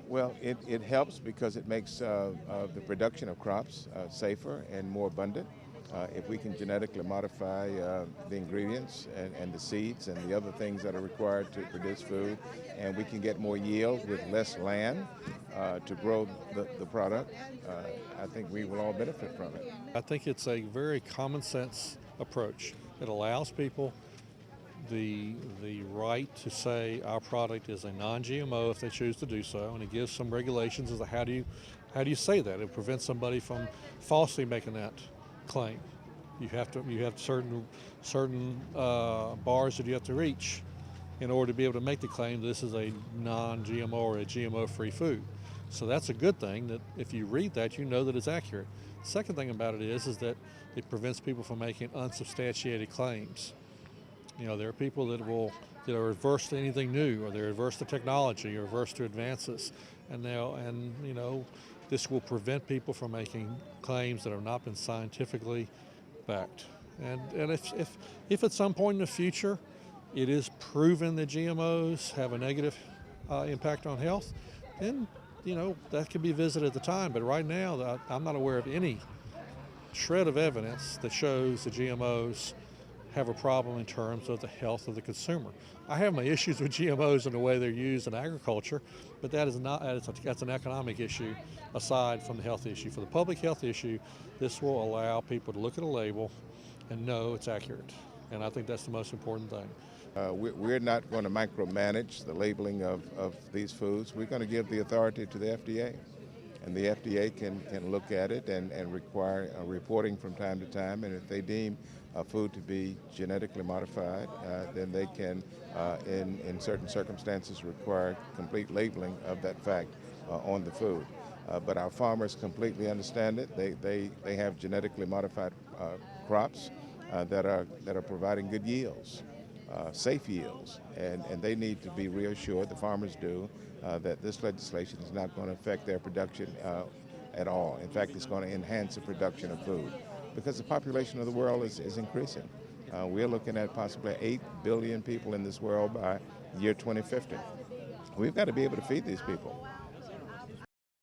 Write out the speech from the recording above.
Well, it helps because it makes the production of crops safer and more abundant. If we can genetically modify the ingredients and the seeds and the other things that are required to produce food, and we can get more yield with less land to grow the product, I think we will all benefit from it. I think it's a very common sense approach. It allows people the right to say our product is a non-GMO if they choose to do so, and it gives some regulations as to how do you say that. It prevents somebody from falsely making that claim. You have certain bars that you have to reach in order to be able to make the claim that this is a non-GMO or a GMO-free food. So that's a good thing, that if you read that, you know that it's accurate. Second thing about it is that it prevents people from making unsubstantiated claims. You know, there are people that are adverse to anything new, or they're adverse to technology, or adverse to advances, and this will prevent people from making claims that have not been scientifically backed. And if at some point in the future it is proven that GMOs have a negative impact on health, then that can be visited at the time. But right now, I'm not aware of any shred of evidence that shows that GMOs have a problem in terms of the health of the consumer. I have my issues with GMOs and the way they're used in agriculture, but that's an economic issue aside from the health issue. For the public health issue, this will allow people to look at a label and know it's accurate, and I think that's the most important thing. We're not going to micromanage the labeling of these foods. We're going to give the authority to the FDA. And the FDA can look at it and require reporting from time to time. And if they deem a food to be genetically modified, then they can, in certain circumstances, require complete labeling of that fact on the food. But our farmers completely understand it. They have genetically modified crops that are providing good yields. Safe yields, and they need to be reassured, the farmers do, that this legislation is not going to affect their production at all. In fact, it's going to enhance the production of food because the population of the world is increasing. We're looking at possibly 8 billion people in this world by year 2050. We've got to be able to feed these people.